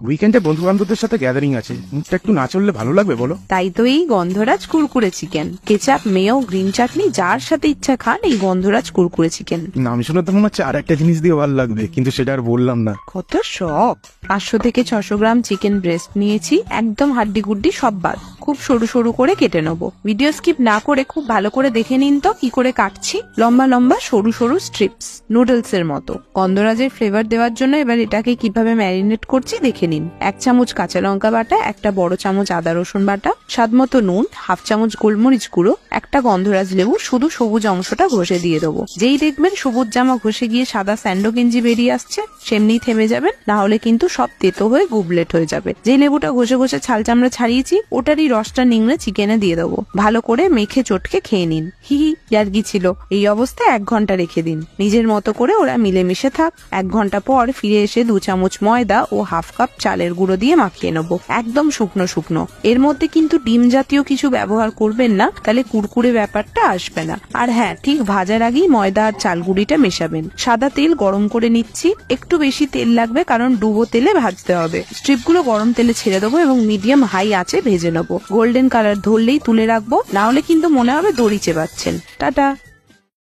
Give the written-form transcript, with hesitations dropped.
উইকেন্ডে বন্ধু বান্ধবদের সাথে গ্যাদারিং আছে, মুখটা একটু না চললে ভালো লাগবে বলো? তাই তো এই Gondhoraj Kurkure chicken, ketchup, mayo, green chutney, যার সাথে ইচ্ছা খান এই গন্ধরাজ কুরকুরে চিকেন। নাম শুনে তো মনে হচ্ছে আর একটা জিনিস দিয়ে ভালো লাগবে, কিন্তু সেটা আর বললাম না। কত শখ। 500 থেকে 600 গ্রাম চিকেন ব্রেস্ট নিয়েছি, একদম হাড্ডি গুড্ডি সব বাদ। খুব সরু সরু করে কেটে নেবো। ভিডিও স্কিপ না করে খুব ভালো করে দেখে নিন তো কি করে কাটছি। লম্বা লম্বা সরু সরু স্ট্রিপস, নুডলস এর মতো। গন্ধরাজের ফ্লেভার দেওয়ার জন্য এবার এটাকে কিভাবে ম্যারিনেট করছি দেখে নিন। 1 চামচ কাঁচা লঙ্কা বাটা, 1 বড় চামচ আদা রসুন বাটা, স্বাদ মতো নুন, 1/2 চামচ গোলমরিচ গুঁড়ো, 1 গন্ধরাজ লেবু শুধু সবুজ অংশটা ঘষে দিয়ে দেবো। যেই দেখবেন সবুজ জামা ঘষে গিয়ে সাদা স্যান্ডো গেঞ্জি বেরিয়ে আসছে, সেমনি থেমে যাবেন, না হলে কিন্তু সব তেতো হয়ে গুবলেট হয়ে যাবে। যে লেবুটা ঘষে ঘষে ছাল চামড়া ছাড়িয়েছি ওটারই রসটা নিংড়ে চিকেনে দিয়ে দেবো। ভালো করে মেখে চটকে খেয়ে নিন। হি ইয়ার্কি ছিল। এই অবস্থায় 1 ঘন্টা রেখে দিন। নিজের মতো করে ওরা মিলেমিশে থাক। 1 ঘন্টা পর ফিরে এসে 2 চামচ ময়দা ও 1/2 কাপ চালের গুঁড়ো দিয়ে মাখিয়ে নেবো, একদম শুকনো শুকনো। এর মধ্যে কিন্তু ডিম জাতীয় কিছু ব্যবহার করবেন না, তাহলে কুরকুরে ব্যাপারটা আসবে না। আর হ্যাঁ, ঠিক ভাজার আগেই ময়দা আর চাল গুঁড়িটা মেশাবেন। সাদা তেল গরম করে নিচ্ছি, একটু বেশি তেল লাগবে কারণ ডুবো তেলে ভাজতে হবে। স্ট্রিপগুলো গরম তেলে ছেড়ে দেবো এবং মিডিয়াম হাই আঁচে ভেজে নেবো। গোল্ডেন কালার ধরলেই তুলে রাখবো, না হলে কিন্তু মনে হবে দড়ি চেবাচ্ছেন। টাটা।